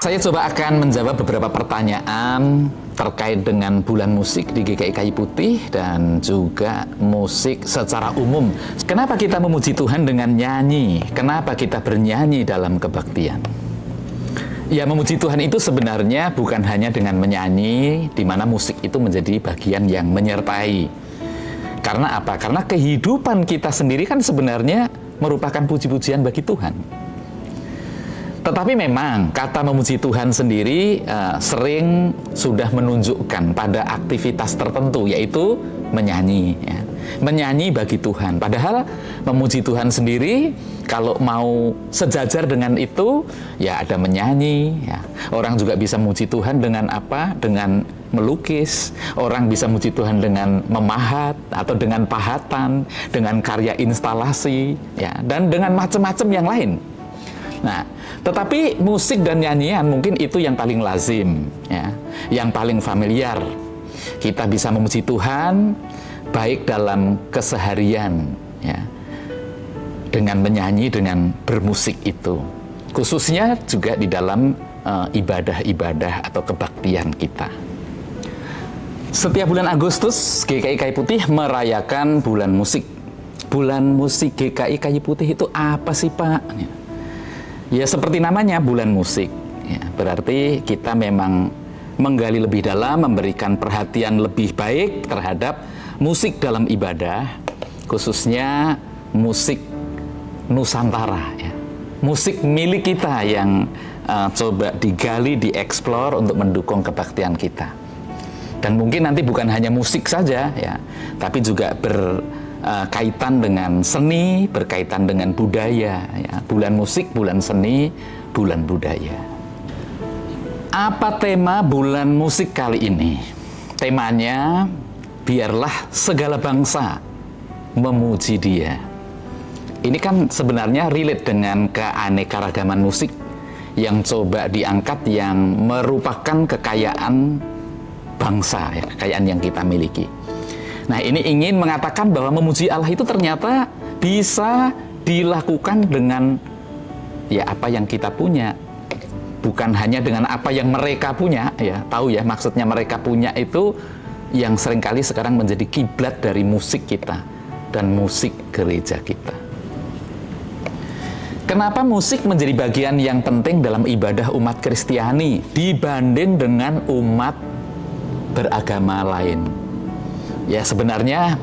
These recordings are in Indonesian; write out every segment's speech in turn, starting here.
Saya coba akan menjawab beberapa pertanyaan terkait dengan bulan musik di GKI Kayu Putih dan juga musik secara umum. Kenapa kita memuji Tuhan dengan nyanyi? Kenapa kita bernyanyi dalam kebaktian? Ya, memuji Tuhan itu sebenarnya bukan hanya dengan menyanyi, di mana musik itu menjadi bagian yang menyertai. Karena apa? Karena kehidupan kita sendiri kan sebenarnya merupakan puji-pujian bagi Tuhan. Tetapi memang kata memuji Tuhan sendiri sering sudah menunjukkan pada aktivitas tertentu, yaitu menyanyi, ya. Menyanyi bagi Tuhan. Padahal memuji Tuhan sendiri kalau mau sejajar dengan itu, ya ada menyanyi, ya. Orang juga bisa memuji Tuhan dengan apa? Dengan melukis. Orang bisa memuji Tuhan dengan memahat atau dengan pahatan, dengan karya instalasi, ya, dan dengan macam-macam yang lain. Nah, tetapi musik dan nyanyian mungkin itu yang paling lazim, ya, yang paling familiar. Kita bisa memuji Tuhan baik dalam keseharian, ya, dengan menyanyi, dengan bermusik itu. Khususnya juga di dalam ibadah-ibadah atau kebaktian kita. Setiap bulan Agustus, GKI Kayu Putih merayakan bulan musik. Bulan musik GKI Kayu Putih itu apa sih, Pak? Ya, seperti namanya, bulan musik. Ya, berarti kita memang menggali lebih dalam, memberikan perhatian lebih baik terhadap musik dalam ibadah, khususnya musik Nusantara, ya. Musik milik kita yang coba digali, dieksplor untuk mendukung kebaktian kita. Dan mungkin nanti bukan hanya musik saja, ya, tapi juga berkaitan dengan seni, berkaitan dengan budaya, ya. Bulan musik, bulan seni, bulan budaya. Apa tema bulan musik kali ini? Temanya, biarlah segala bangsa memuji Dia. Ini kan sebenarnya relate dengan keanekaragaman musik yang coba diangkat, yang merupakan kekayaan bangsa, ya, kekayaan yang kita miliki. Nah, ini ingin mengatakan bahwa memuji Allah itu ternyata bisa dilakukan dengan ya apa yang kita punya, bukan hanya dengan apa yang mereka punya, ya. Tahu ya, maksudnya mereka punya itu yang seringkali sekarang menjadi kiblat dari musik kita dan musik gereja kita. Kenapa musik menjadi bagian yang penting dalam ibadah umat Kristiani dibanding dengan umat beragama lain? Ya, sebenarnya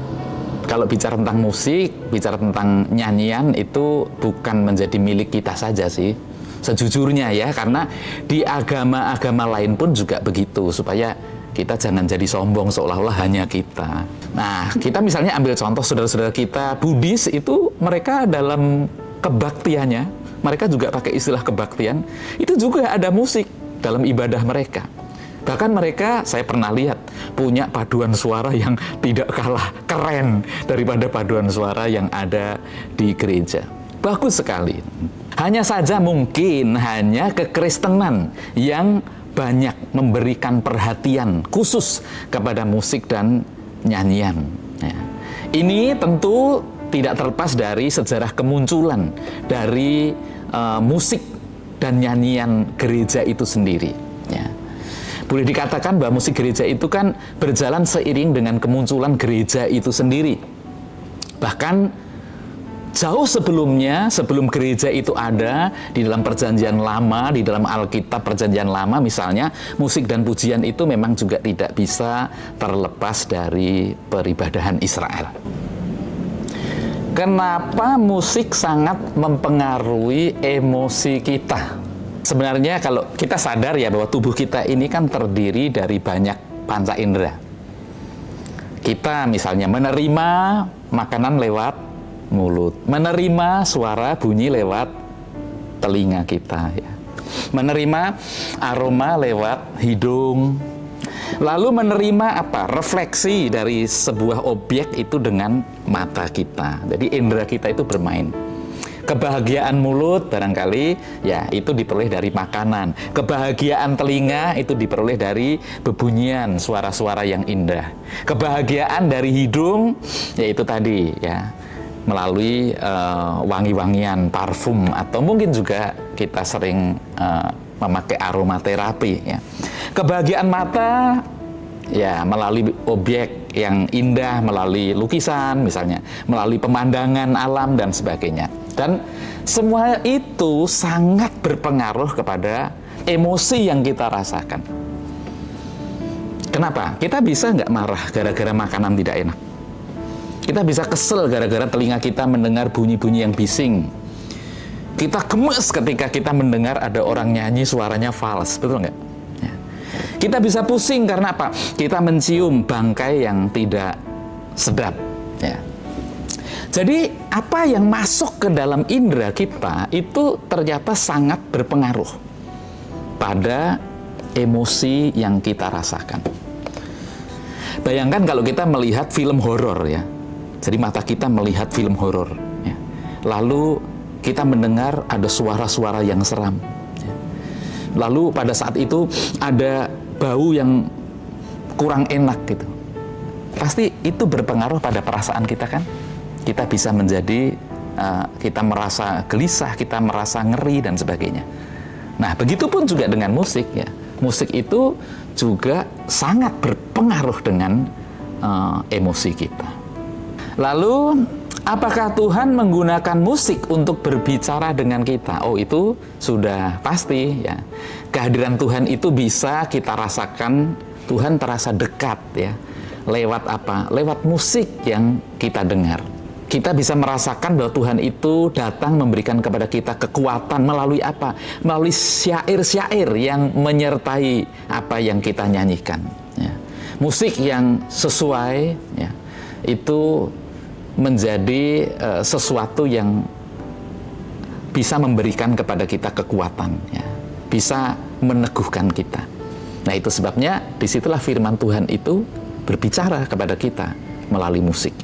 kalau bicara tentang musik, bicara tentang nyanyian itu bukan menjadi milik kita saja sih. Sejujurnya ya, karena di agama-agama lain pun juga begitu, supaya kita jangan jadi sombong seolah-olah hanya kita. Nah, kita misalnya ambil contoh saudara-saudara kita Buddhis itu, mereka dalam kebaktiannya, mereka juga pakai istilah kebaktian, itu juga ada musik dalam ibadah mereka. Bahkan mereka, saya pernah lihat, punya paduan suara yang tidak kalah keren daripada paduan suara yang ada di gereja. Bagus sekali. Hanya saja mungkin hanya kekristenan yang banyak memberikan perhatian khusus kepada musik dan nyanyian. Ya. Ini tentu tidak terlepas dari sejarah kemunculan dari musik dan nyanyian gereja itu sendiri. Ya. Boleh dikatakan bahwa musik gereja itu kan berjalan seiring dengan kemunculan gereja itu sendiri. Bahkan jauh sebelumnya, sebelum gereja itu ada, di dalam perjanjian lama, di dalam Alkitab perjanjian lama misalnya, musik dan pujian itu memang juga tidak bisa terlepas dari peribadahan Israel. Kenapa musik sangat mempengaruhi emosi kita? Sebenarnya kalau kita sadar ya bahwa tubuh kita ini kan terdiri dari banyak panca indera. Kita misalnya menerima makanan lewat mulut, menerima suara bunyi lewat telinga kita, ya. Menerima aroma lewat hidung, lalu menerima apa? Refleksi dari sebuah objek itu dengan mata kita. Jadi indera kita itu bermain. Kebahagiaan mulut barangkali ya itu diperoleh dari makanan. Kebahagiaan telinga itu diperoleh dari bebunyian suara-suara yang indah. Kebahagiaan dari hidung yaitu tadi ya melalui wangi-wangian parfum, atau mungkin juga kita sering memakai aromaterapi ya. Kebahagiaan mata ya melalui objek yang indah, melalui lukisan misalnya, melalui pemandangan alam dan sebagainya. Dan semua itu sangat berpengaruh kepada emosi yang kita rasakan. Kenapa? Kita bisa nggak marah gara-gara makanan tidak enak? Kita bisa kesel gara-gara telinga kita mendengar bunyi-bunyi yang bising. Kita gemes ketika kita mendengar ada orang nyanyi suaranya fals, betul nggak? Ya. Kita bisa pusing karena apa? Kita mencium bangkai yang tidak sedap. Ya. Jadi apa yang masuk ke dalam indera kita itu ternyata sangat berpengaruh pada emosi yang kita rasakan. Bayangkan kalau kita melihat film horor ya. Jadi mata kita melihat film horor. Ya. Lalu kita mendengar ada suara-suara yang seram. Lalu pada saat itu ada bau yang kurang enak gitu. Pasti itu berpengaruh pada perasaan kita kan? Kita bisa menjadi, kita merasa gelisah, kita merasa ngeri dan sebagainya. Nah, begitupun juga dengan musik ya. Musik itu juga sangat berpengaruh dengan emosi kita. Lalu, apakah Tuhan menggunakan musik untuk berbicara dengan kita? Oh, itu sudah pasti ya. Kehadiran Tuhan itu bisa kita rasakan, Tuhan terasa dekat ya. Lewat apa? Lewat musik yang kita dengar. Kita bisa merasakan bahwa Tuhan itu datang memberikan kepada kita kekuatan melalui apa? Melalui syair-syair yang menyertai apa yang kita nyanyikan. Ya. Musik yang sesuai, ya, itu menjadi sesuatu yang bisa memberikan kepada kita kekuatan, ya, bisa meneguhkan kita. Nah, itu sebabnya disitulah firman Tuhan itu berbicara kepada kita melalui musik.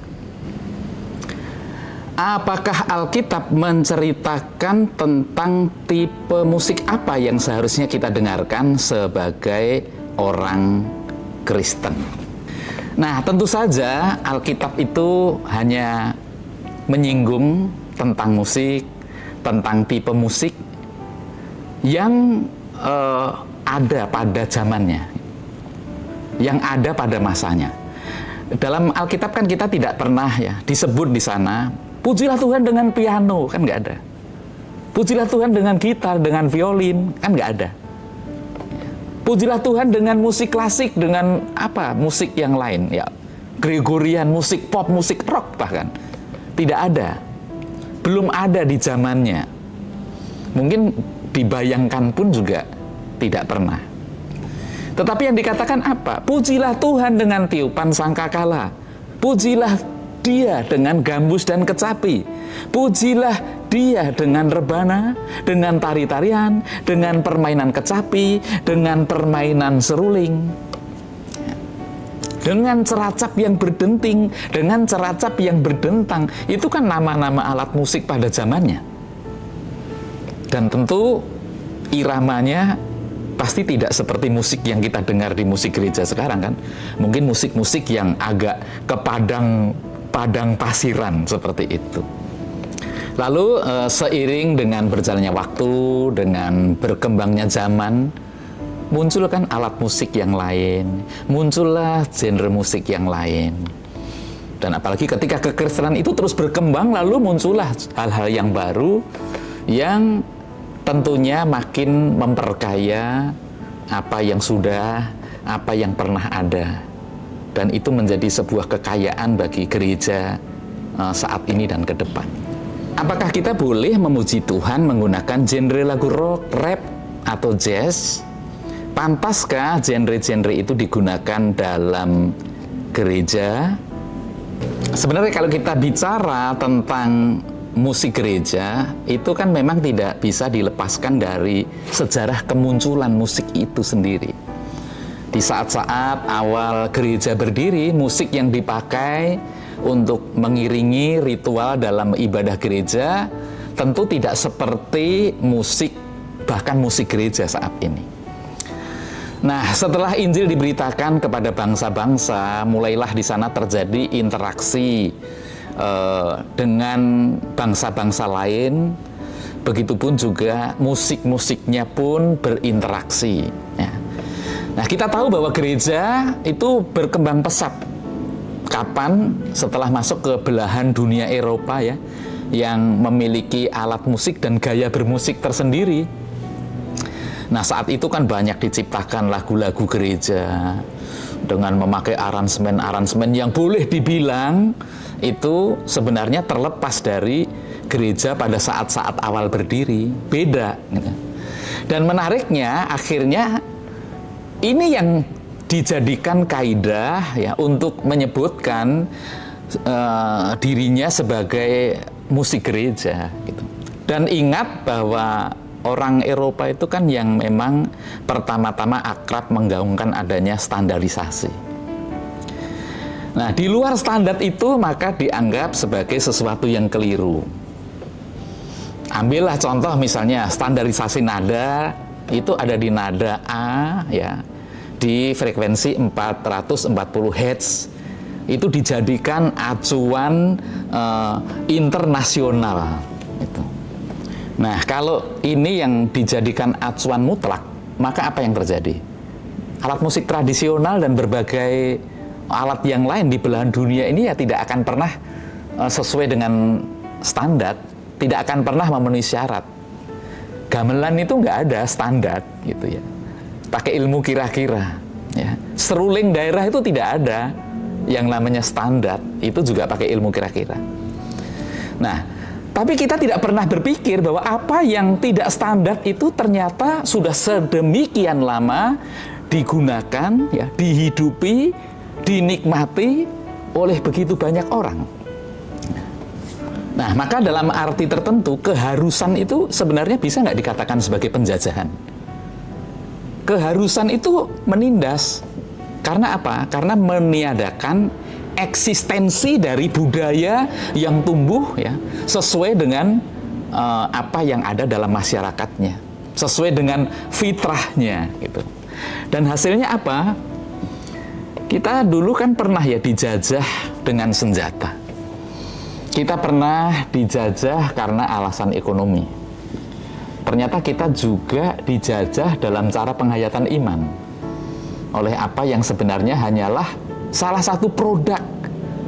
Apakah Alkitab menceritakan tentang tipe musik apa yang seharusnya kita dengarkan sebagai orang Kristen? Nah, tentu saja Alkitab itu hanya menyinggung tentang musik, tentang tipe musik yang ada pada zamannya, yang ada pada masanya. Dalam Alkitab kan kita tidak pernah ya disebut di sana, pujilah Tuhan dengan piano, kan nggak ada. Pujilah Tuhan dengan gitar, dengan violin, kan nggak ada. Pujilah Tuhan dengan musik klasik, dengan apa? Musik yang lain, ya. Gregorian, musik pop, musik rock bahkan. Tidak ada. Belum ada di zamannya. Mungkin dibayangkan pun juga tidak pernah. Tetapi yang dikatakan apa? Pujilah Tuhan dengan tiupan sangkakala. Pujilah Dia dengan gambus dan kecapi. Pujilah Dia dengan rebana, dengan tari-tarian, dengan permainan kecapi, dengan permainan seruling, dengan ceracap yang berdenting, dengan ceracap yang berdentang. Itu kan nama-nama alat musik pada zamannya. Dan tentu iramanya pasti tidak seperti musik yang kita dengar di musik gereja sekarang kan. Mungkin musik-musik yang agak ke padang pasiran seperti itu. Lalu seiring dengan berjalannya waktu, dengan berkembangnya zaman, muncul kan alat musik yang lain, muncullah genre musik yang lain. Dan apalagi ketika kekristenan itu terus berkembang, lalu muncullah hal-hal yang baru yang tentunya makin memperkaya apa yang sudah, apa yang pernah ada. Dan itu menjadi sebuah kekayaan bagi gereja saat ini dan ke depan. Apakah kita boleh memuji Tuhan menggunakan genre lagu rock, rap, atau jazz? Pantaskah genre-genre itu digunakan dalam gereja? Sebenarnya kalau kita bicara tentang musik gereja, itu kan memang tidak bisa dilepaskan dari sejarah kemunculan musik itu sendiri. Di saat-saat awal gereja berdiri, musik yang dipakai untuk mengiringi ritual dalam ibadah gereja tentu tidak seperti musik, bahkan musik gereja saat ini. Nah, setelah Injil diberitakan kepada bangsa-bangsa, mulailah di sana terjadi interaksi dengan bangsa-bangsa lain, Begitupun juga musik-musiknya pun berinteraksi. Ya. Nah, kita tahu bahwa gereja itu berkembang pesat. Kapan? Setelah masuk ke belahan dunia Eropa ya, yang memiliki alat musik dan gaya bermusik tersendiri. Nah, saat itu kan banyak diciptakan lagu-lagu gereja dengan memakai aransemen-aransemen yang boleh dibilang itu sebenarnya terlepas dari gereja pada saat-saat awal berdiri, beda. Dan menariknya, akhirnya ini yang dijadikan kaidah ya untuk menyebutkan dirinya sebagai musik gereja. Gitu. Dan ingat bahwa orang Eropa itu kan yang memang pertama-tama akrab menggaungkan adanya standarisasi. Nah, di luar standar itu maka dianggap sebagai sesuatu yang keliru. Ambillah contoh misalnya standarisasi nada itu ada di nada A ya, di frekuensi 440 Hz. Itu dijadikan acuan internasional itu. Nah, kalau ini yang dijadikan acuan mutlak, maka apa yang terjadi? Alat musik tradisional dan berbagai alat yang lain di belahan dunia ini ya tidak akan pernah sesuai dengan standar, tidak akan pernah memenuhi syarat. Gamelan itu nggak ada standar gitu ya. Pakai ilmu kira-kira ya. Seruling daerah itu tidak ada yang namanya standar, itu juga pakai ilmu kira-kira. Nah, tapi kita tidak pernah berpikir bahwa apa yang tidak standar itu ternyata sudah sedemikian lama digunakan, ya, dihidupi, dinikmati oleh begitu banyak orang. Nah, maka dalam arti tertentu, keharusan itu sebenarnya bisa nggak dikatakan sebagai penjajahan. Keharusan itu menindas. Karena apa? Karena meniadakan eksistensi dari budaya yang tumbuh ya sesuai dengan apa yang ada dalam masyarakatnya, sesuai dengan fitrahnya gitu. Dan hasilnya apa? Kita dulu kan pernah ya dijajah dengan senjata. Kita pernah dijajah karena alasan ekonomi. Ternyata kita juga dijajah dalam cara penghayatan iman oleh apa yang sebenarnya hanyalah salah satu produk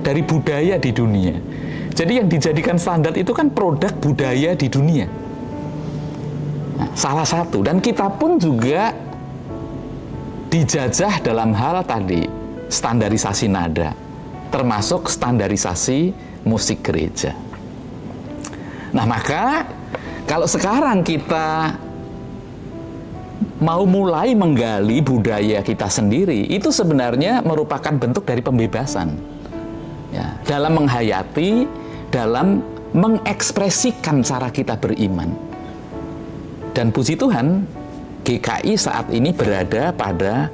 dari budaya di dunia. Jadi yang dijadikan standar itu kan produk budaya di dunia. Nah, salah satu. Dan kita pun juga dijajah dalam hal tadi, standarisasi nada, termasuk standarisasi musik gereja. Nah, maka kalau sekarang kita mau mulai menggali budaya kita sendiri, itu sebenarnya merupakan bentuk dari pembebasan ya, dalam menghayati, dalam mengekspresikan cara kita beriman. Dan puji Tuhan, GKI saat ini berada pada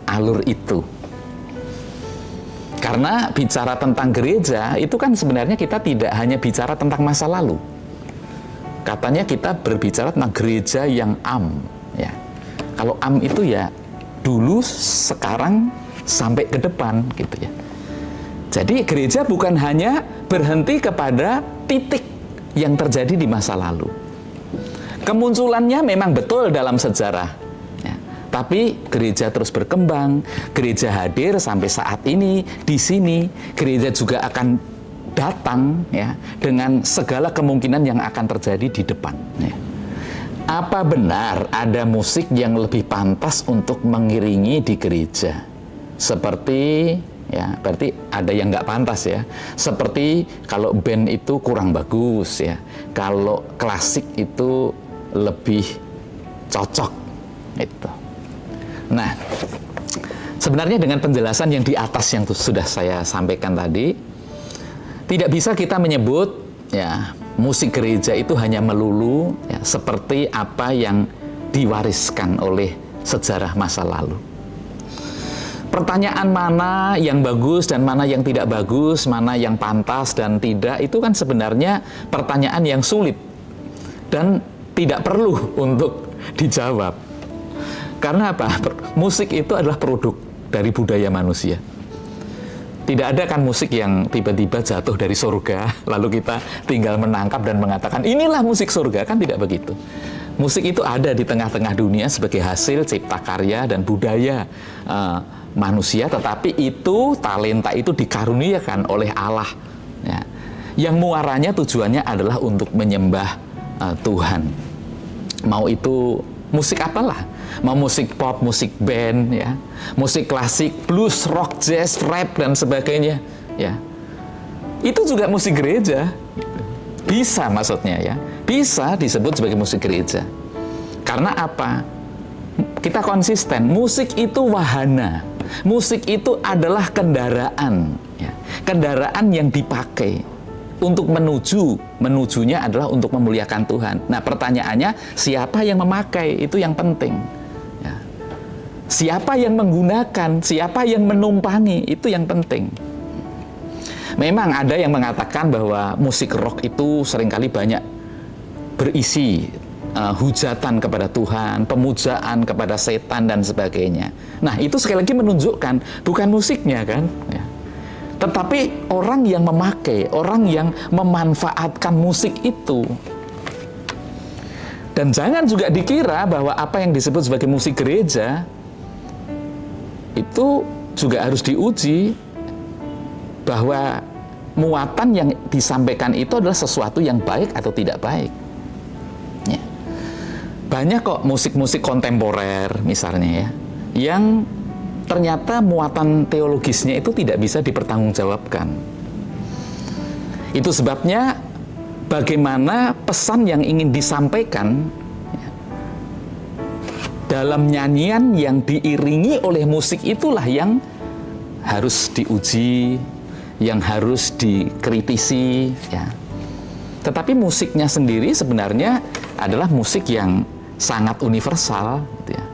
alur itu. Karena bicara tentang gereja, itu kan sebenarnya kita tidak hanya bicara tentang masa lalu. Katanya kita berbicara tentang gereja yang ya. Kalau itu ya dulu, sekarang, sampai ke depan gitu ya. Jadi gereja bukan hanya berhenti kepada titik yang terjadi di masa lalu. Kemunculannya memang betul dalam sejarah. Ya. Tapi gereja terus berkembang, gereja hadir sampai saat ini, di sini. Gereja juga akan datang ya dengan segala kemungkinan yang akan terjadi di depan. Ya. Apa benar ada musik yang lebih pantas untuk mengiringi di gereja? Seperti, ya, berarti ada yang nggak pantas ya. Seperti kalau band itu kurang bagus ya. Kalau klasik itu lebih cocok. Itu. Nah, sebenarnya dengan penjelasan yang di atas yang sudah saya sampaikan tadi, tidak bisa kita menyebut ya musik gereja itu hanya melulu ya, seperti apa yang diwariskan oleh sejarah masa lalu. Pertanyaan mana yang bagus dan mana yang tidak bagus, mana yang pantas dan tidak, itu kan sebenarnya pertanyaan yang sulit dan tidak perlu untuk dijawab. Karena apa? Musik itu adalah produk dari budaya manusia. Tidak ada kan musik yang tiba-tiba jatuh dari surga, lalu kita tinggal menangkap dan mengatakan, inilah musik surga, kan tidak begitu. Musik itu ada di tengah-tengah dunia sebagai hasil cipta karya dan budaya manusia, tetapi itu, talenta itu dikaruniakan oleh Allah. Ya. Yang muaranya tujuannya adalah untuk menyembah Tuhan. Mau itu musik apalah, mau musik pop, musik band, ya, musik klasik, blues, rock, jazz, rap dan sebagainya, ya, itu juga musik gereja. Bisa maksudnya ya, bisa disebut sebagai musik gereja. Karena apa? Kita konsisten. Musik itu wahana, musik itu adalah kendaraan, ya, kendaraan yang dipakai untuk menujunya adalah untuk memuliakan Tuhan. Nah, pertanyaannya, siapa yang memakai? Itu yang penting. Ya. Siapa yang menggunakan? Siapa yang menumpangi? Itu yang penting. Memang ada yang mengatakan bahwa musik rock itu seringkali banyak berisi hujatan kepada Tuhan, pemujaan kepada setan dan sebagainya. Nah, itu sekali lagi menunjukkan bukan musiknya kan, ya, tetapi orang yang memakai, orang yang memanfaatkan musik itu. Dan jangan juga dikira bahwa apa yang disebut sebagai musik gereja itu juga harus diuji, bahwa muatan yang disampaikan itu adalah sesuatu yang baik atau tidak baik. Ya. Banyak kok musik-musik kontemporer misalnya ya, yang ternyata muatan teologisnya itu tidak bisa dipertanggungjawabkan. Itu sebabnya bagaimana pesan yang ingin disampaikan ya, dalam nyanyian yang diiringi oleh musik itulah yang harus diuji, yang harus dikritisi, ya. Tetapi musiknya sendiri sebenarnya adalah musik yang sangat universal, gitu ya.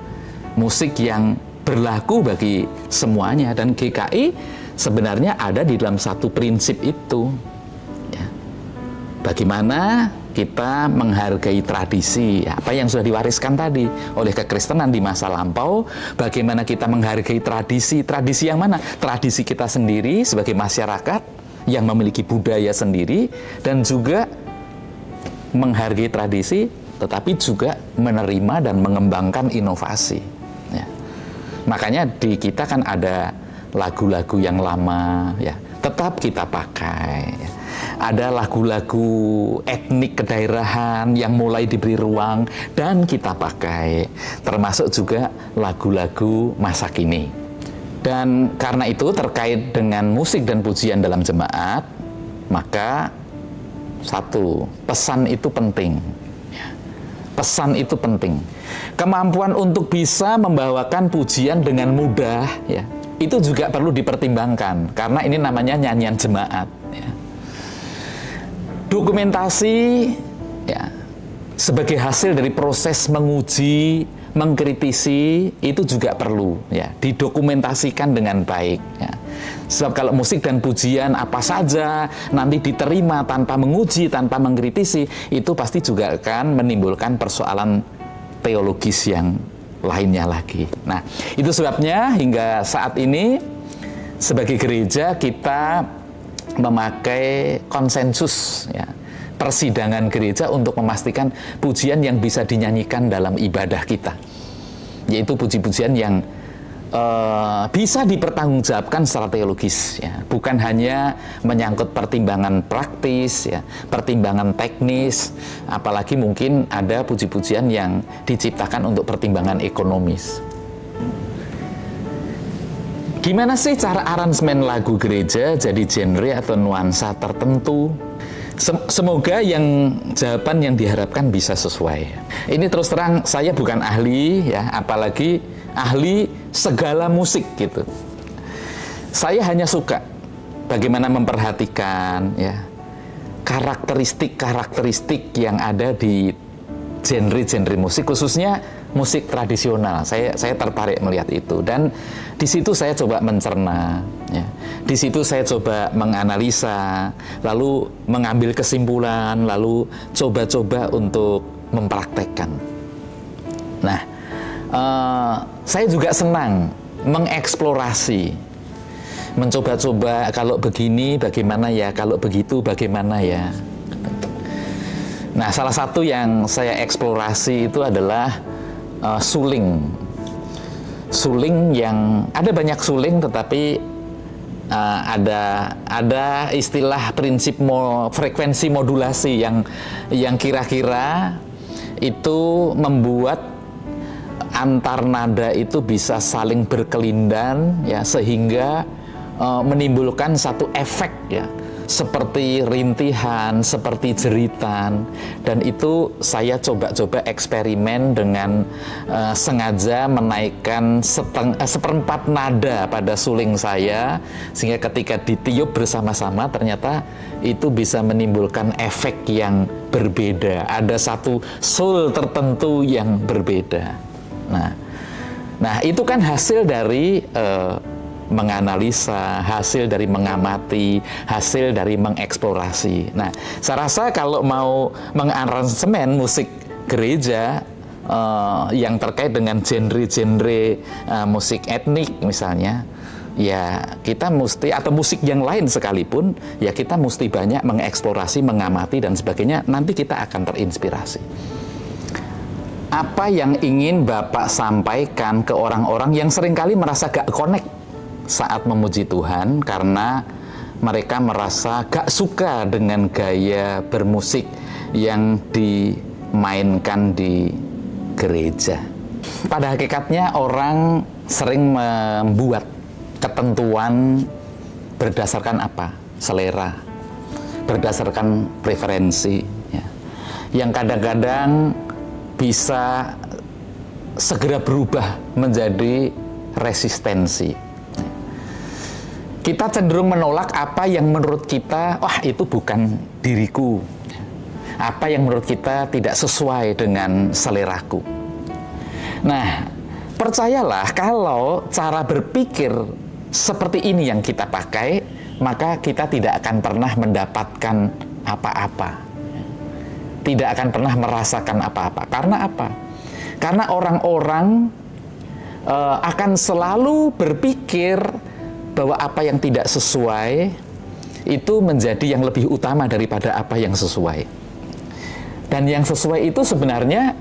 Musik yang berlaku bagi semuanya, dan GKI sebenarnya ada di dalam satu prinsip itu, ya. Bagaimana kita menghargai tradisi, ya, apa yang sudah diwariskan tadi oleh kekristenan di masa lampau, bagaimana kita menghargai tradisi yang mana? Tradisi kita sendiri sebagai masyarakat yang memiliki budaya sendiri, dan juga menghargai tradisi tetapi juga menerima dan mengembangkan inovasi, ya. Makanya di kita kan ada lagu-lagu yang lama, ya, tetap kita pakai, ya. Ada lagu-lagu etnik kedaerahan yang mulai diberi ruang dan kita pakai, termasuk juga lagu-lagu masa kini. Dan karena itu terkait dengan musik dan pujian dalam jemaat, maka satu, pesan itu penting. Pesan itu penting. Kemampuan untuk bisa membawakan pujian dengan mudah, ya, itu juga perlu dipertimbangkan, karena ini namanya nyanyian jemaat, ya. Dokumentasi, ya, sebagai hasil dari proses menguji, mengkritisi, itu juga perlu, ya, didokumentasikan dengan baik, ya. Sebab kalau musik dan pujian apa saja nanti diterima tanpa menguji, tanpa mengkritisi, itu pasti juga akan menimbulkan persoalan teologis yang lainnya lagi. Nah, itu sebabnya hingga saat ini sebagai gereja kita memakai konsensus, ya, persidangan gereja untuk memastikan pujian yang bisa dinyanyikan dalam ibadah kita, yaitu puji-pujian yang bisa dipertanggungjawabkan secara teologis, ya, bukan hanya menyangkut pertimbangan praktis, ya, pertimbangan teknis, apalagi mungkin ada puji-pujian yang diciptakan untuk pertimbangan ekonomis. Gimana sih cara aransemen lagu gereja jadi genre atau nuansa tertentu? Semoga jawaban yang diharapkan bisa sesuai. Ini terus terang saya bukan ahli, ya, apalagi ahli segala musik gitu. Saya hanya suka bagaimana memperhatikan, ya, karakteristik yang ada di genre-genre musik, khususnya musik tradisional. Saya tertarik melihat itu, dan di situ saya coba mencerna, ya. Di situ saya coba menganalisa, lalu mengambil kesimpulan, lalu coba-coba untuk mempraktekkan. Nah, saya juga senang mengeksplorasi mencoba-coba kalau begini bagaimana ya, kalau begitu bagaimana ya. Nah, salah satu yang saya eksplorasi itu adalah suling. Suling yang ada banyak suling, tetapi ada istilah prinsip frekuensi modulasi yang kira-kira itu membuat antar nada itu bisa saling berkelindan ya, sehingga menimbulkan satu efek ya, seperti rintihan, seperti jeritan. Dan itu saya coba-coba eksperimen dengan sengaja menaikkan seperempat nada pada suling saya, sehingga ketika ditiup bersama-sama ternyata itu bisa menimbulkan efek yang berbeda. Ada satu soul tertentu yang berbeda. Nah itu kan hasil dari menganalisa, hasil dari mengamati, hasil dari mengeksplorasi. Nah, saya rasa kalau mau mengaransemen musik gereja yang terkait dengan genre-genre musik etnik misalnya, ya kita mesti, atau musik yang lain sekalipun, ya kita mesti banyak mengeksplorasi, mengamati dan sebagainya. Nanti kita akan terinspirasi. Apa yang ingin Bapak sampaikan ke orang-orang yang seringkali merasa gak connect saat memuji Tuhan karena mereka merasa gak suka dengan gaya bermusik yang dimainkan di gereja? Pada hakikatnya orang sering membuat ketentuan berdasarkan apa? Selera, berdasarkan preferensi ya, yang kadang-kadang bisa segera berubah menjadi resistensi. Kita cenderung menolak apa yang menurut kita, wah itu bukan diriku. Apa yang menurut kita tidak sesuai dengan seleraku. Nah, percayalah kalau cara berpikir seperti ini yang kita pakai, maka kita tidak akan pernah mendapatkan apa-apa. Tidak akan pernah merasakan apa-apa. Karena apa? Karena orang-orang akan selalu berpikir bahwa apa yang tidak sesuai itu menjadi yang lebih utama daripada apa yang sesuai. Dan yang sesuai itu sebenarnya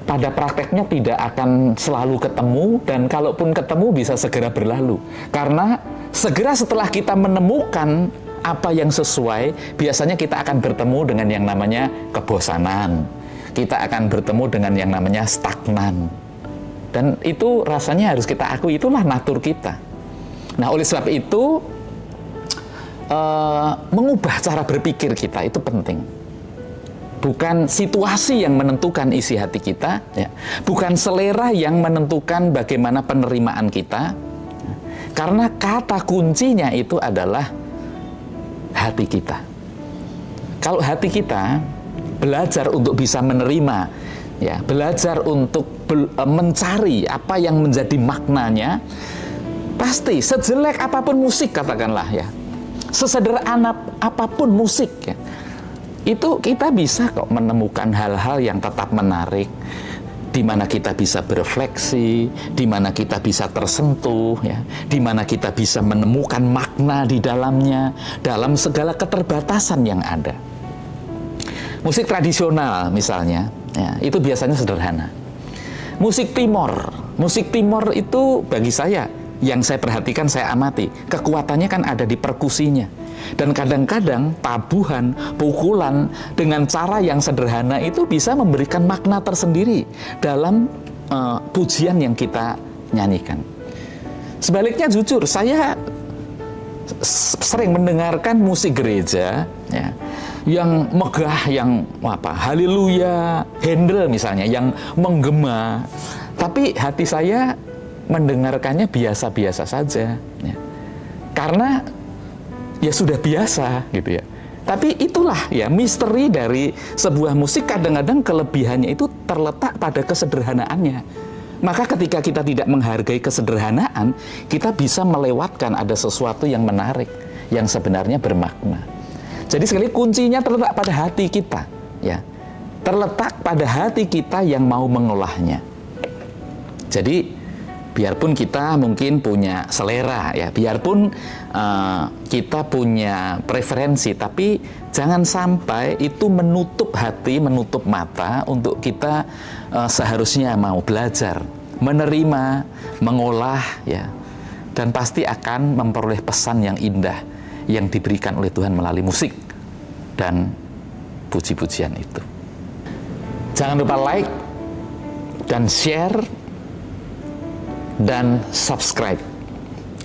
pada prakteknya tidak akan selalu ketemu, dan kalaupun ketemu bisa segera berlalu. Karena segera setelah kita menemukan apa yang sesuai, biasanya kita akan bertemu dengan yang namanya kebosanan. Kita akan bertemu dengan yang namanya stagnan. Dan itu rasanya harus kita akui, itulah natur kita. Nah, oleh sebab itu, mengubah cara berpikir kita itu penting. Bukan situasi yang menentukan isi hati kita, ya. Bukan selera yang menentukan bagaimana penerimaan kita, karena kata kuncinya itu adalah hati kita. Kalau hati kita belajar untuk bisa menerima, ya, belajar untuk mencari apa yang menjadi maknanya, pasti sejelek apapun musik, katakanlah ya, sesederhana apapun musik ya, itu kita bisa kok menemukan hal-hal yang tetap menarik, di mana kita bisa berefleksi, di mana kita bisa tersentuh ya, di mana kita bisa menemukan makna di dalamnya, dalam segala keterbatasan yang ada. Musik tradisional misalnya ya, itu biasanya sederhana. Musik Timor itu bagi saya, yang saya perhatikan, saya amati, kekuatannya kan ada di perkusinya. Dan kadang-kadang tabuhan, pukulan dengan cara yang sederhana itu bisa memberikan makna tersendiri dalam pujian yang kita nyanyikan. Sebaliknya jujur, saya sering mendengarkan musik gereja ya, yang megah, yang apa, haleluya, Handel misalnya, yang menggema. Tapi hati saya mendengarkannya biasa-biasa saja ya. Karena ya sudah biasa gitu ya. Tapi itulah ya misteri dari sebuah musik, kadang-kadang kelebihannya itu terletak pada kesederhanaannya. Maka ketika kita tidak menghargai kesederhanaan, kita bisa melewatkan ada sesuatu yang menarik, yang sebenarnya bermakna. Jadi sekali kuncinya terletak pada hati kita ya. Terletak pada hati kita yang mau mengolahnya. Jadi biarpun kita mungkin punya selera ya, biarpun kita punya preferensi, tapi jangan sampai itu menutup hati, menutup mata untuk kita seharusnya mau belajar, menerima, mengolah ya, dan pasti akan memperoleh pesan yang indah yang diberikan oleh Tuhan melalui musik dan puji-pujian itu. Jangan lupa like dan share dan subscribe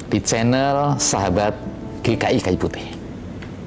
di channel Sahabat GKI Kayu Putih.